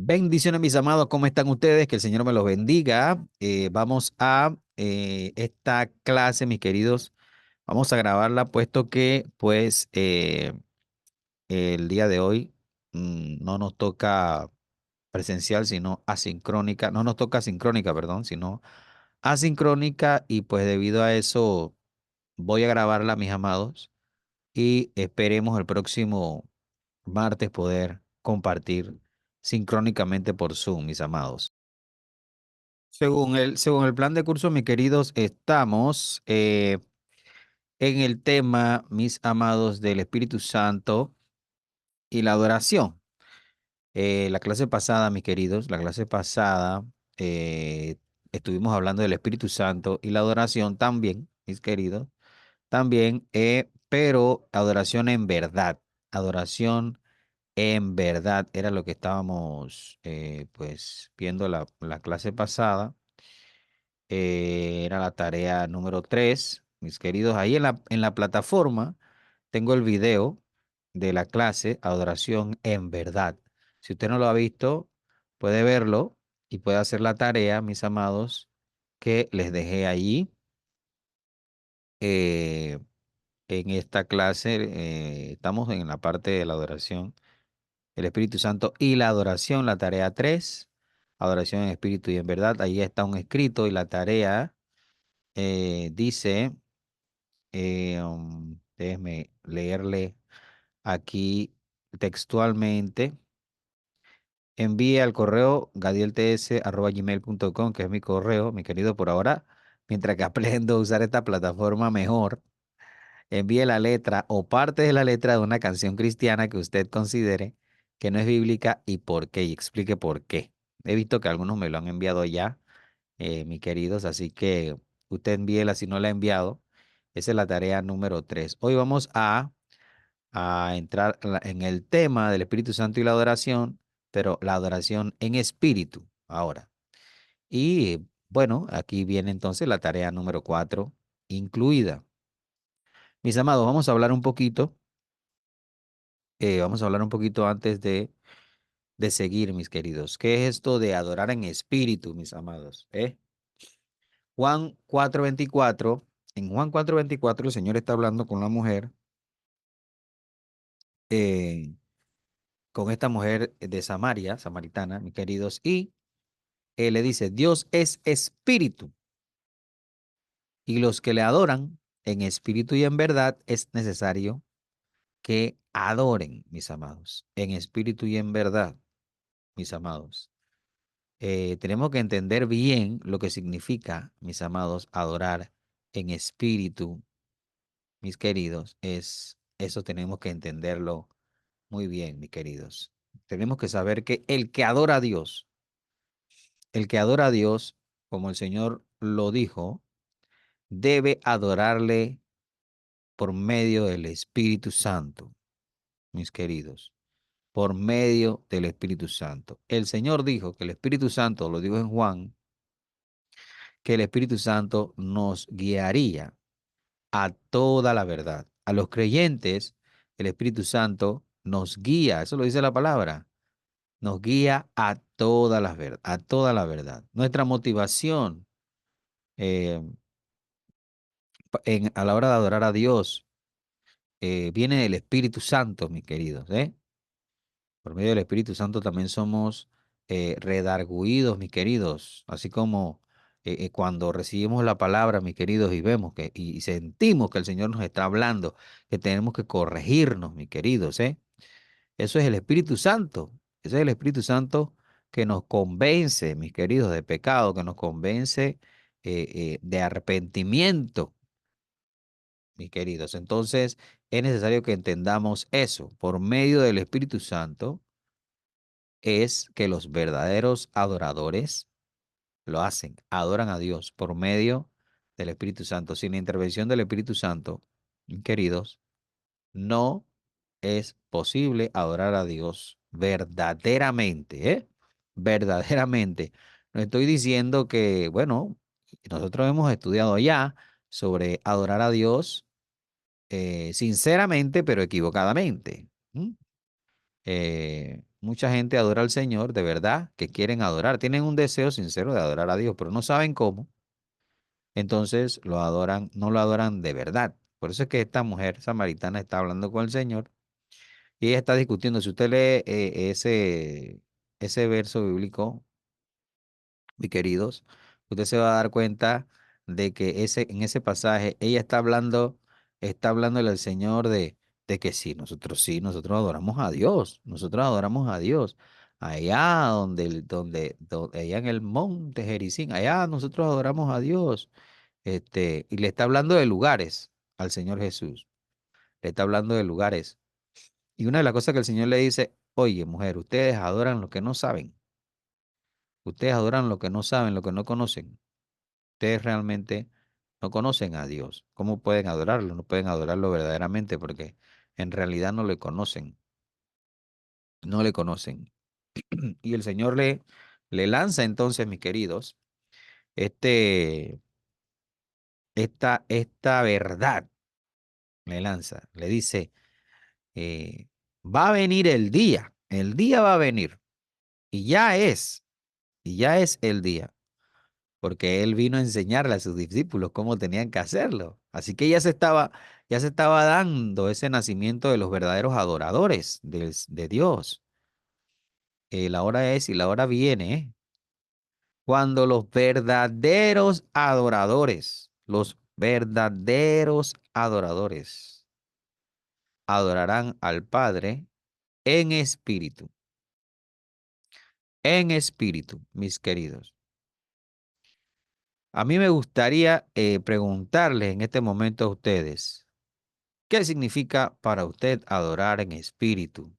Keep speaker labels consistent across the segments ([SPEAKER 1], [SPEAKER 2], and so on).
[SPEAKER 1] Bendiciones, mis amados, ¿cómo están ustedes? Que el Señor me los bendiga. Vamos a esta clase, mis queridos. Vamos a grabarla, puesto que, pues, el día de hoy no nos toca presencial, sino asincrónica. No nos toca sincrónica, perdón, sino asincrónica. Y pues, debido a eso, voy a grabarla, mis amados. Y esperemos el próximo martes poder compartir sincrónicamente por Zoom, mis amados. Según el plan de curso, mis queridos, estamos en el tema, mis amados, del Espíritu Santo y la adoración. La clase pasada, mis queridos, la clase pasada eh, estuvimos hablando del Espíritu Santo y la adoración también, mis queridos, también, pero adoración en verdad, adoración en verdad era lo que estábamos, pues, viendo la clase pasada. Era la tarea número 3, mis queridos. Ahí en la plataforma tengo el video de la clase Adoración en Verdad. Si usted no lo ha visto, puede verlo y puede hacer la tarea, mis amados, que les dejé allí eh, en esta clase. Estamos en la parte de la adoración, el Espíritu Santo y la adoración, la tarea 3, adoración en espíritu y en verdad. Ahí está un escrito y la tarea dice. Déjeme leerle aquí textualmente. Envíe al correo gadielts@gmail.com, que es mi correo, mi querido, por ahora, mientras que aprendo a usar esta plataforma mejor. Envíe la letra o parte de la letra de una canción cristiana que usted considere que no es bíblica y por qué, y explique por qué. He visto que algunos me lo han enviado ya, mis queridos, así que usted envíela si no la ha enviado. Esa es la tarea número 3. Hoy vamos a entrar en el tema del Espíritu Santo y la adoración, pero la adoración en espíritu ahora. Y bueno, aquí viene entonces la tarea número 4 incluida. Mis amados, vamos a hablar un poquito antes de seguir, mis queridos. ¿Qué es esto de adorar en espíritu, mis amados? Juan 4:24, en Juan 4:24 el Señor está hablando con la mujer, eh, con esta mujer de Samaria, samaritana, mis queridos, y él le dice, Dios es espíritu, y los que le adoran en espíritu y en verdad es necesario que adoren, mis amados, en espíritu y en verdad, mis amados. Tenemos que entender bien lo que significa, mis amados, adorar en espíritu, mis queridos. Eso tenemos que entenderlo muy bien, mis queridos. Tenemos que saber que el que adora a Dios, como el Señor lo dijo, debe adorarle por medio del Espíritu Santo, mis queridos, por medio del Espíritu Santo. El Señor dijo que el Espíritu Santo, lo dijo en Juan, que el Espíritu Santo nos guiaría a toda la verdad. A los creyentes, el Espíritu Santo nos guía, eso lo dice la palabra, nos guía a toda la verdad, a toda la verdad. Nuestra motivación eh, a la hora de adorar a Dios viene del Espíritu Santo, mis queridos, ¿eh? Por medio del Espíritu Santo también somos redarguidos, mis queridos, así como cuando recibimos la palabra, mis queridos, y vemos que y sentimos que el Señor nos está hablando, que tenemos que corregirnos, mis queridos, ¿eh? Eso es el Espíritu Santo. Ese es el Espíritu Santo que nos convence, mis queridos, de pecado, que nos convence de arrepentimiento, mis queridos. Entonces, es necesario que entendamos eso. Por medio del Espíritu Santo es que los verdaderos adoradores lo hacen, adoran a Dios por medio del Espíritu Santo. Sin la intervención del Espíritu Santo, mis queridos, no es posible adorar a Dios verdaderamente, ¿eh? Verdaderamente. No estoy diciendo que, bueno, nosotros hemos estudiado ya sobre adorar a Dios sinceramente, pero equivocadamente. ¿M? mucha gente adora al Señor de verdad, que quieren adorar, tienen un deseo sincero de adorar a Dios, pero no saben cómo, entonces lo adoran, no lo adoran de verdad. Por eso es que esta mujer samaritana está hablando con el Señor y ella está discutiendo. Si usted lee ese verso bíblico, mis queridos, usted se va a dar cuenta de que en ese pasaje ella está hablándole al Señor de que sí, nosotros adoramos a Dios, nosotros adoramos a Dios. Allá allá en el monte Jericín, allá nosotros adoramos a Dios. Y le está hablando de lugares al Señor Jesús, le está hablando de lugares. Y una de las cosas que el Señor le dice, oye, mujer, ustedes adoran lo que no saben, ustedes adoran lo que no saben, lo que no conocen. Ustedes realmente no conocen a Dios. ¿Cómo pueden adorarlo? No pueden adorarlo verdaderamente porque en realidad no le conocen, no le conocen. Y el Señor le lanza entonces, mis queridos, este, esta verdad, le lanza, le dice, va a venir el día va a venir, y y ya es el día porque él vino a enseñarle a sus discípulos cómo tenían que hacerlo. Así que ya se estaba dando ese nacimiento de los verdaderos adoradores de Dios. La hora es y la hora viene, cuando los verdaderos adoradores, adorarán al Padre en espíritu, mis queridos. A mí me gustaría preguntarles en este momento a ustedes. ¿Qué significa para usted adorar en espíritu?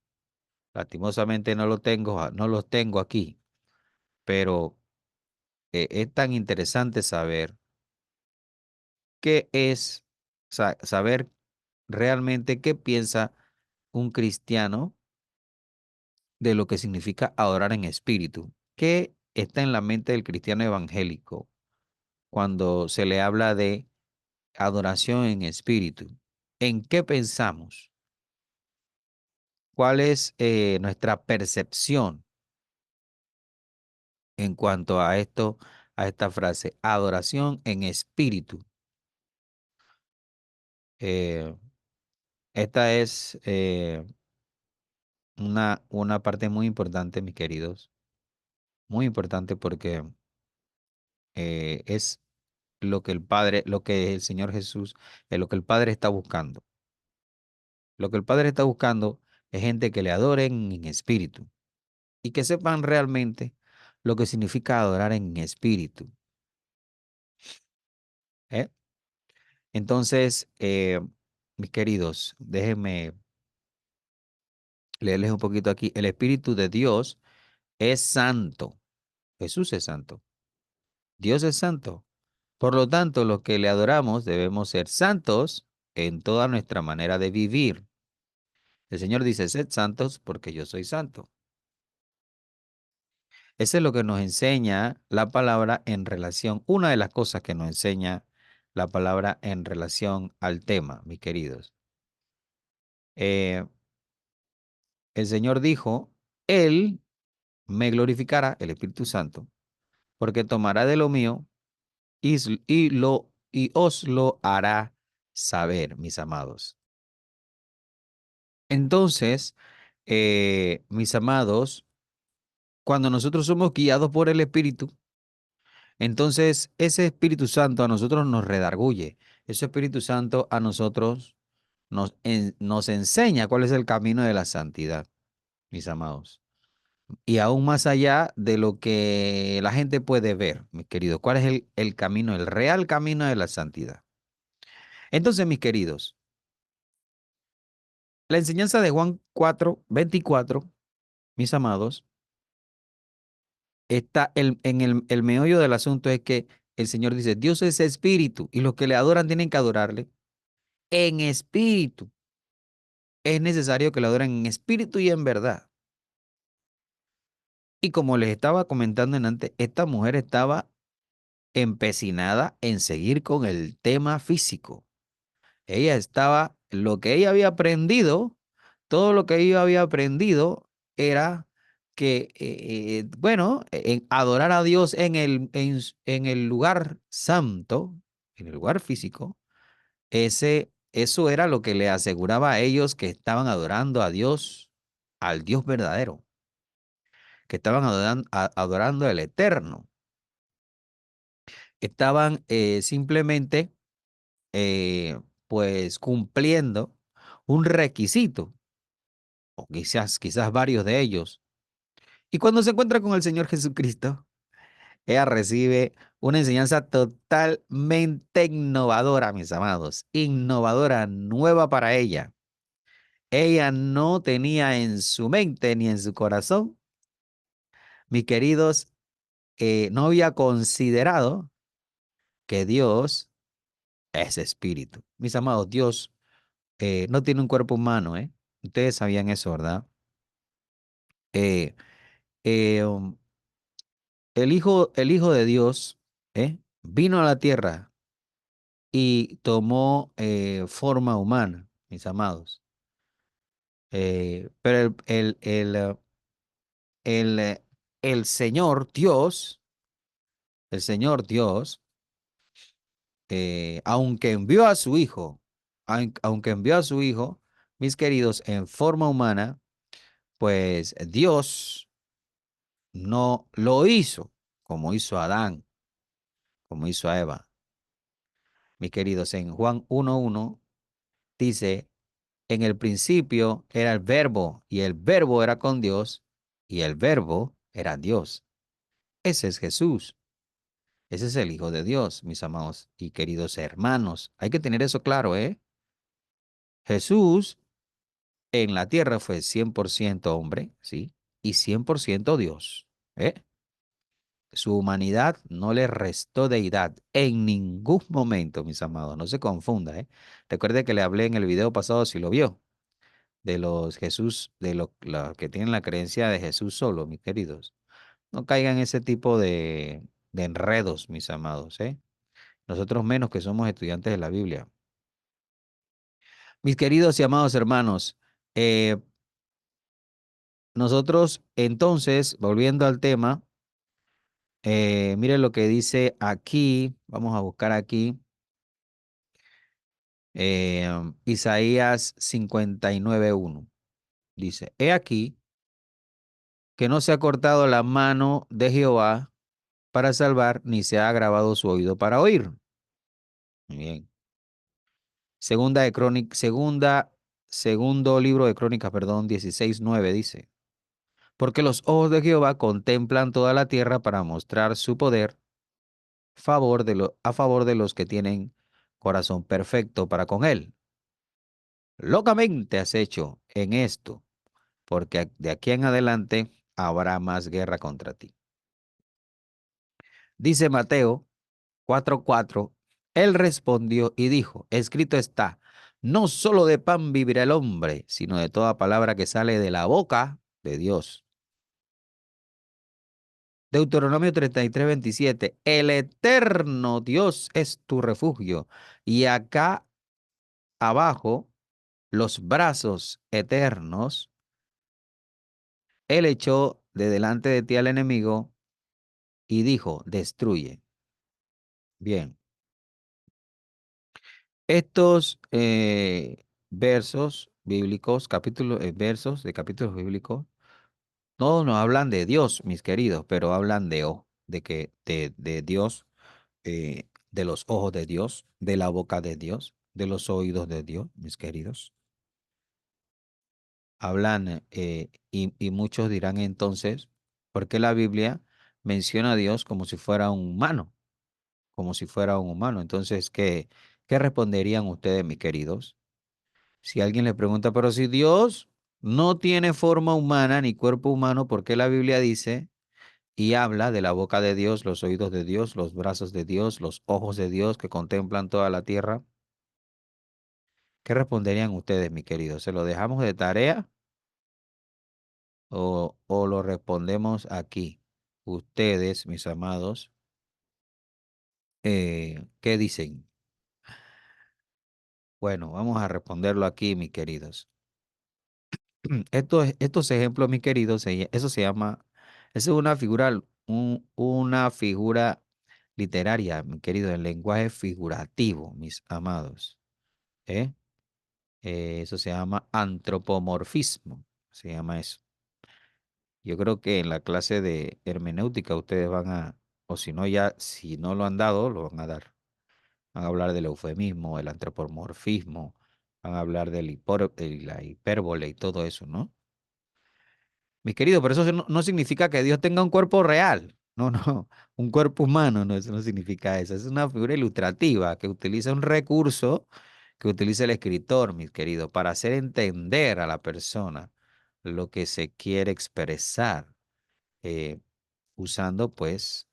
[SPEAKER 1] Lastimosamente no lo tengo, no los tengo aquí, pero es tan interesante saber qué es, saber realmente qué piensa un cristiano de lo que significa adorar en espíritu. ¿Qué está en la mente del cristiano evangélico cuando se le habla de adoración en espíritu? ¿En qué pensamos? ¿Cuál es nuestra percepción en cuanto a esto, a esta frase, adoración en espíritu? Eh, esta es una parte muy importante, mis queridos, muy importante porque es lo que el Padre, lo que el Señor Jesús, es lo que el Padre está buscando. Lo que el Padre está buscando es gente que le adoren en espíritu y que sepan realmente lo que significa adorar en espíritu. ¿Eh? Entonces, mis queridos, déjenme leerles un poquito aquí. El Espíritu de Dios es santo. Jesús es santo. Dios es santo. Por lo tanto, los que le adoramos debemos ser santos en toda nuestra manera de vivir. El Señor dice, sed santos porque yo soy santo. Eso es lo que nos enseña la palabra en relación, una de las cosas que nos enseña la palabra en relación al tema, mis queridos. Eh, el Señor dijo, Él me glorificará, el Espíritu Santo, porque tomará de lo mío y os lo hará saber, mis amados. Entonces, mis amados, cuando nosotros somos guiados por el Espíritu, entonces ese Espíritu Santo a nosotros nos redarguye. Ese Espíritu Santo a nosotros nos enseña cuál es el camino de la santidad, mis amados. Y aún más allá de lo que la gente puede ver, mis queridos, cuál es el camino, el real camino de la santidad. Entonces, mis queridos, la enseñanza de Juan 4:24, mis amados, está el meollo del asunto es que el Señor dice, Dios es espíritu y los que le adoran tienen que adorarle en espíritu. Es necesario que le adoren en espíritu y en verdad. Y como les estaba comentando en antes, esta mujer estaba empecinada en seguir con el tema físico. Ella estaba, lo que ella había aprendido, todo lo que ella había aprendido era que, bueno, adorar a Dios en el lugar santo, en el lugar físico, eso era lo que le aseguraba a ellos que estaban adorando a Dios, al Dios verdadero, que estaban adorando al Eterno. Estaban simplemente, eh, pues, cumpliendo un requisito, o quizás varios de ellos. Y cuando se encuentra con el Señor Jesucristo, ella recibe una enseñanza totalmente innovadora, mis amados, innovadora, nueva para ella. Ella no tenía en su mente ni en su corazón, mis queridos, no había considerado que Dios es espíritu. Mis amados, Dios no tiene un cuerpo humano, ¿eh? Ustedes sabían eso, ¿verdad? Eh, eh, um, el Hijo de Dios, vino a la tierra y tomó forma humana, mis amados. Pero el, eh, el Señor Dios, aunque envió a su Hijo, aunque envió a su Hijo, mis queridos, en forma humana, pues Dios no lo hizo como hizo a Adán, como hizo a Eva. Mis queridos, en Juan 1:1 dice, en el principio era el verbo y el verbo era con Dios y el verbo era Dios. Ese es Jesús. Ese es el Hijo de Dios, mis amados y queridos hermanos. Hay que tener eso claro, ¿eh? Jesús en la tierra fue 100% hombre, ¿sí? Y 100% Dios, ¿eh? Su humanidad no le restó deidad en ningún momento, mis amados. No se confunda, ¿eh? Recuerde que le hablé en el video pasado, si lo vio, de los Jesús, de los que tienen la creencia de Jesús solo, mis queridos. No caigan en ese tipo de enredos, mis amados, ¿eh? Nosotros menos que somos estudiantes de la Biblia. Mis queridos y amados hermanos, eh, nosotros entonces, volviendo al tema, mire lo que dice aquí, vamos a buscar aquí, Isaías 59:1. Dice, he aquí que no se ha cortado la mano de Jehová para salvar, ni se ha agravado su oído para oír. Muy bien. Segunda de Crónicas, segundo libro de Crónicas, perdón, 16:9 dice, porque los ojos de Jehová contemplan toda la tierra para mostrar su poder a favor de los que tienen corazón perfecto para con él. Locamente has hecho en esto, porque de aquí en adelante habrá más guerra contra ti. Dice Mateo 4:4, él respondió y dijo, escrito está, no solo de pan vivirá el hombre, sino de toda palabra que sale de la boca de Dios. Deuteronomio 33:27, el eterno Dios es tu refugio. Y acá abajo, los brazos eternos, él echó de delante de ti al enemigo y dijo, destruye. Bien, estos versos bíblicos, versos de capítulos bíblicos, no nos hablan de Dios, mis queridos, pero hablan de Dios, de los ojos de Dios, de la boca de Dios, de los oídos de Dios, mis queridos. Hablan, y muchos dirán entonces, ¿por qué la Biblia menciona a Dios como si fuera un humano? Como si fuera un humano. Entonces, ¿qué responderían ustedes, mis queridos? Si alguien le pregunta, pero si Dios no tiene forma humana ni cuerpo humano, ¿por qué la Biblia dice y habla de la boca de Dios, los oídos de Dios, los brazos de Dios, los ojos de Dios que contemplan toda la tierra? ¿Qué responderían ustedes, mis queridos? ¿Se lo dejamos de tarea o lo respondemos aquí? Ustedes, mis amados, ¿qué dicen? Bueno, vamos a responderlo aquí, mis queridos. Estos ejemplos, mis queridos, eso se llama, eso es una figura, una figura literaria, mi querido, el lenguaje figurativo, mis amados. ¿Eh? Eso se llama antropomorfismo, se llama eso. Yo creo que en la clase de hermenéutica ustedes van a, o si no ya, si no lo han dado, lo van a dar. Van a hablar del eufemismo, el antropomorfismo, van a hablar de la hipérbole y todo eso, ¿no? Mis queridos, pero eso no significa que Dios tenga un cuerpo real. No, no, un cuerpo humano, no, eso no significa eso. Es una figura ilustrativa que utiliza un recurso que utiliza el escritor, mis queridos, para hacer entender a la persona lo que se quiere expresar, eh, usando, pues,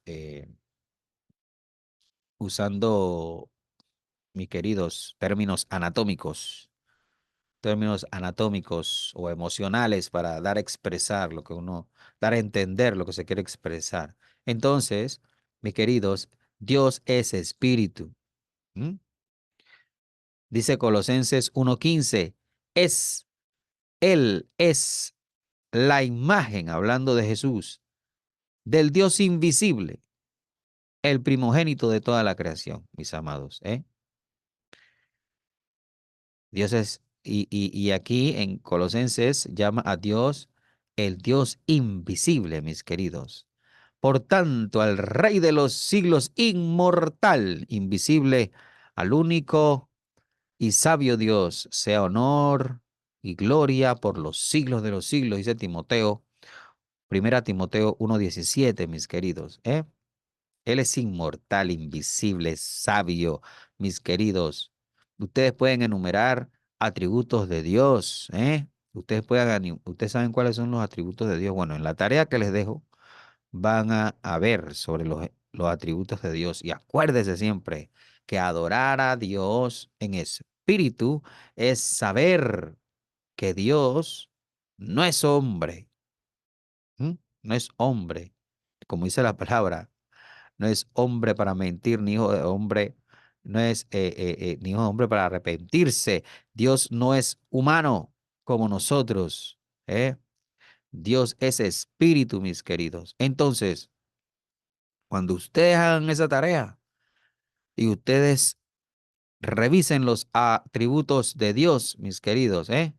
[SPEAKER 1] usando, mis queridos, términos anatómicos o emocionales para dar a expresar lo que uno, dar a entender lo que se quiere expresar. Entonces, mis queridos, Dios es espíritu. ¿M? Dice Colosenses 1:15, es, Él es la imagen, hablando de Jesús, del Dios invisible, el primogénito de toda la creación, mis amados, ¿eh? Dios es, y aquí en Colosenses llama a Dios el Dios invisible, mis queridos. Por tanto, al Rey de los siglos, inmortal, invisible, al único y sabio Dios, sea honor y gloria por los siglos de los siglos, dice Timoteo, primera Timoteo 1:17, mis queridos, ¿eh? Él es inmortal, invisible, sabio, mis queridos. Ustedes pueden enumerar atributos de Dios, ¿eh? Ustedes saben cuáles son los atributos de Dios. Bueno, en la tarea que les dejo van a ver sobre los atributos de Dios. Y acuérdese siempre que adorar a Dios en espíritu es saber que Dios no es hombre, ¿m? No es hombre, como dice la palabra. No es hombre para mentir, ni hijo de hombre, no es ni hijo de hombre para arrepentirse. Dios no es humano como nosotros, ¿eh? Dios es espíritu, mis queridos. Entonces, cuando ustedes hagan esa tarea y ustedes revisen los atributos de Dios, mis queridos, ¿eh?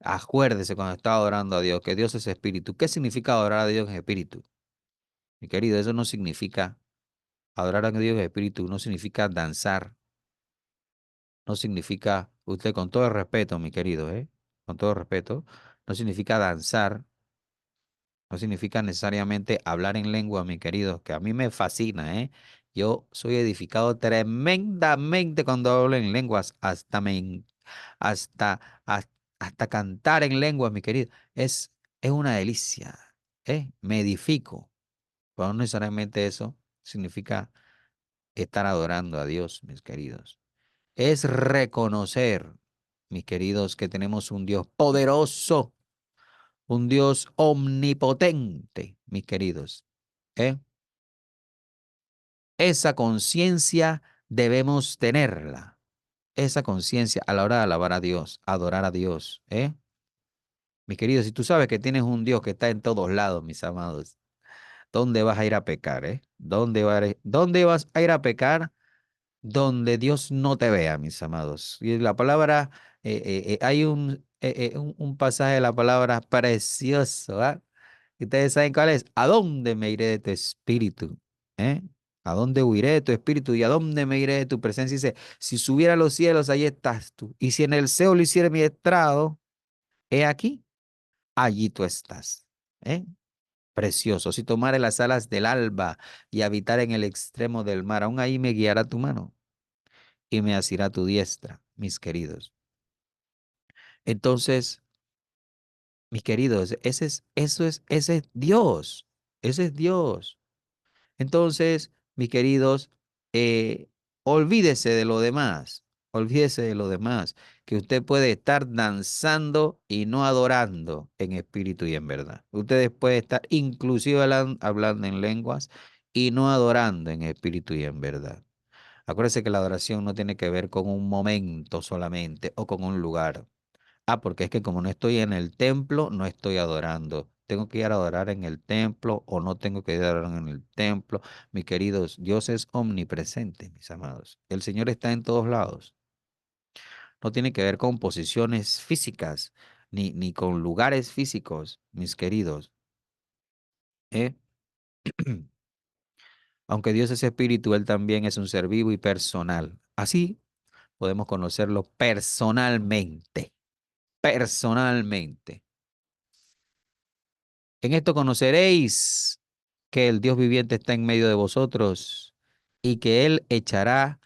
[SPEAKER 1] Acuérdese cuando está adorando a Dios, que Dios es espíritu. ¿Qué significa adorar a Dios en espíritu? Mi querido, eso no significa adorar a Dios en espíritu, no significa danzar. No significa, usted con todo el respeto, mi querido, ¿eh? Con todo el respeto, no significa danzar, no significa necesariamente hablar en lengua, mi querido, que a mí me fascina, ¿eh? Yo soy edificado tremendamente cuando hablo en lenguas, hasta, has- hasta cantar en lenguas, mi querido. Es una delicia, ¿eh? Me edifico, pero no necesariamente eso significa estar adorando a Dios, mis queridos. Es reconocer, mis queridos, que tenemos un Dios poderoso, un Dios omnipotente, mis queridos. ¿Eh? Esa conciencia debemos tenerla. Esa conciencia a la hora de alabar a Dios, adorar a Dios. ¿Eh? Mis queridos, si tú sabes que tienes un Dios que está en todos lados, mis amados, ¿dónde vas a ir a pecar? ¿Dónde vas a ir a pecar? Donde Dios no te vea, mis amados. Y la palabra, hay un pasaje de la palabra precioso, ¿ah? ¿Y ustedes saben cuál es? ¿A dónde me iré de tu espíritu? ¿Eh? ¿A dónde huiré de tu espíritu? ¿Y a dónde me iré de tu presencia? Dice, si subiera a los cielos, ahí estás tú. Y si en el Seol hiciera mi estrado, he aquí, allí tú estás. ¿Eh? Precioso. Si tomare las alas del alba y habitar en el extremo del mar, aún ahí me guiará tu mano y me asirá tu diestra, mis queridos. Entonces, mis queridos, ese es Dios, ese es Dios. Entonces, mis queridos, olvídese de lo demás, olvídese de lo demás, que usted puede estar danzando y no adorando en espíritu y en verdad. Ustedes pueden estar inclusive hablando en lenguas y no adorando en espíritu y en verdad. Acuérdese que la adoración no tiene que ver con un momento solamente o con un lugar. Ah, porque es que como no estoy en el templo, no estoy adorando. Tengo que ir a adorar en el templo o no tengo que ir a adorar en el templo. Mis queridos, Dios es omnipresente, mis amados. El Señor está en todos lados. No tiene que ver con posiciones físicas, ni con lugares físicos, mis queridos. ¿Eh? Aunque Dios es espíritu, Él también es un ser vivo y personal. Así podemos conocerlo personalmente. Personalmente. En esto conoceréis que el Dios viviente está en medio de vosotros y que Él echará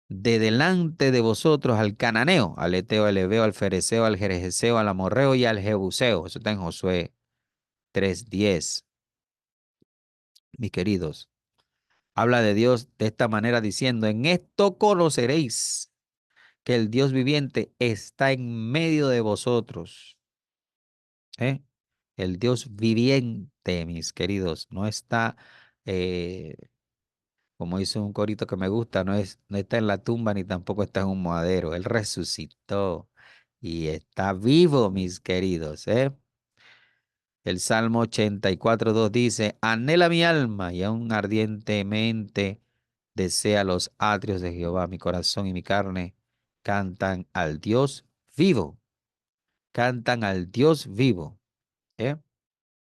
[SPEAKER 1] de delante de vosotros al cananeo, al eteo, al heveo, al fereceo, al jerjeseo, al amorreo y al jebuseo. Eso está en Josué 3:10. Mis queridos, habla de Dios de esta manera diciendo, en esto conoceréis que el Dios viviente está en medio de vosotros. ¿Eh? El Dios viviente, mis queridos, no está, eh, como dice un corito que me gusta, no está en la tumba ni tampoco está en un madero. Él resucitó y está vivo, mis queridos, ¿eh? El Salmo 84:2 dice, anhela mi alma y aún ardientemente desea los atrios de Jehová. Mi corazón y mi carne cantan al Dios vivo, cantan al Dios vivo, ¿eh?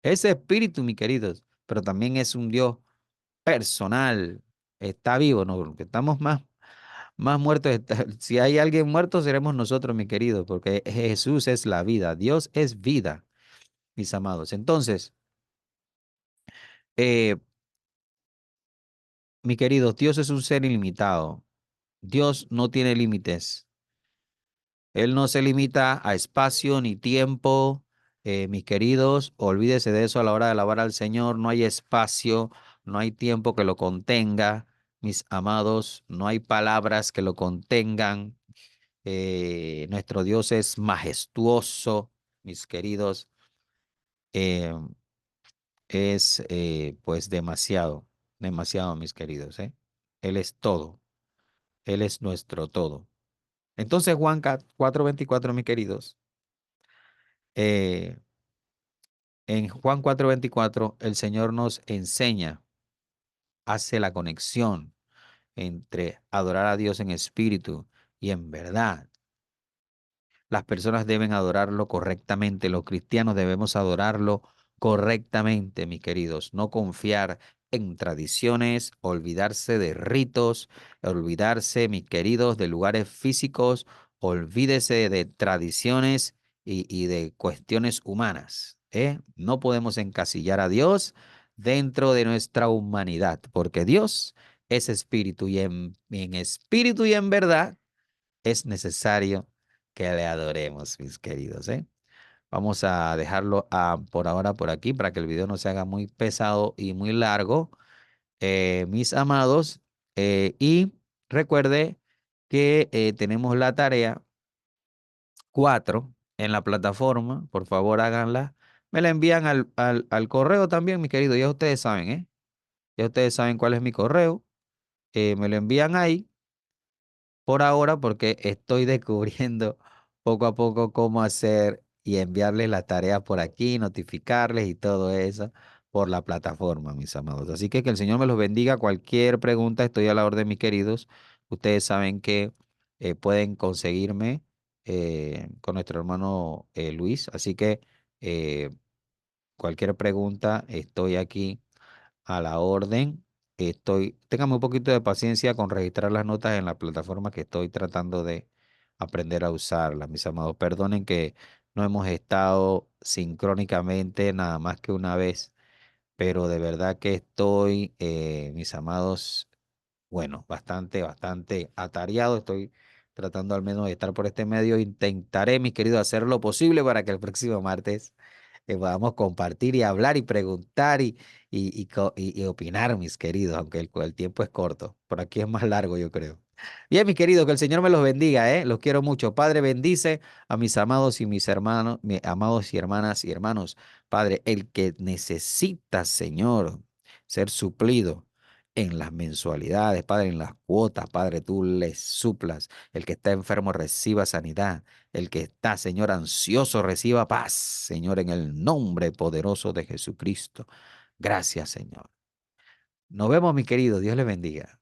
[SPEAKER 1] Ese espíritu, mis queridos, pero también es un Dios personal, está vivo, ¿no? Porque estamos más muertos. Si hay alguien muerto, seremos nosotros, mi querido, porque Jesús es la vida, Dios es vida, mis amados. Entonces, eh, mi querido, Dios es un ser ilimitado. Dios no tiene límites. Él no se limita a espacio ni tiempo, mis queridos. Olvídese de eso a la hora de alabar al Señor. No hay espacio, no hay tiempo que lo contenga, mis amados. No hay palabras que lo contengan. Nuestro Dios es majestuoso, mis queridos. eh, es pues demasiado, demasiado, mis queridos, ¿eh? Él es todo, Él es nuestro todo. Entonces, Juan 4:24, mis queridos, eh, en Juan 4:24, el Señor nos enseña, hace la conexión entre adorar a Dios en espíritu y en verdad. Las personas deben adorarlo correctamente, los cristianos debemos adorarlo correctamente, mis queridos, no confiar en tradiciones, olvidarse de ritos, olvidarse, mis queridos, de lugares físicos, olvídese de tradiciones y de cuestiones humanas, ¿eh? No podemos encasillar a Dios dentro de nuestra humanidad, porque Dios es espíritu y en espíritu y en verdad es necesario que le adoremos, mis queridos, ¿eh? Vamos a dejarlo por ahora por aquí para que el video no se haga muy pesado y muy largo, mis amados. Y recuerde que tenemos la tarea 4 en la plataforma. Por favor, háganla. Me la envían al correo también, mis queridos. Ya ustedes saben, ¿eh? Ya ustedes saben cuál es mi correo. Me lo envían ahí por ahora porque estoy descubriendo poco a poco cómo hacer y enviarles las tareas por aquí, notificarles y todo eso por la plataforma, mis amados. Así que el Señor me los bendiga. Cualquier pregunta, estoy a la orden, mis queridos. Ustedes saben que pueden conseguirme con nuestro hermano Luis. Así que eh, cualquier pregunta, estoy aquí a la orden. Téngame un poquito de paciencia con registrar las notas en la plataforma que estoy tratando de aprender a usarla, mis amados. Perdonen que no hemos estado sincrónicamente nada más que una vez, pero de verdad que estoy, mis amados, bueno, bastante atareado. Estoy tratando al menos de estar por este medio. Intentaré, mis queridos, hacer lo posible para que el próximo martes podamos compartir y hablar y preguntar y opinar, mis queridos, aunque el tiempo es corto. Por aquí es más largo, yo creo. Bien, mis queridos, que el Señor me los bendiga, ¿eh? Los quiero mucho. Padre, bendice a mis amados y mis hermanos, mis amados y hermanas y hermanos. Padre, el que necesita, Señor, ser suplido, en las mensualidades, Padre, en las cuotas, Padre, tú les suplas. El que está enfermo reciba sanidad. El que está, Señor, ansioso reciba paz, Señor, en el nombre poderoso de Jesucristo. Gracias, Señor. Nos vemos, mi querido. Dios le bendiga.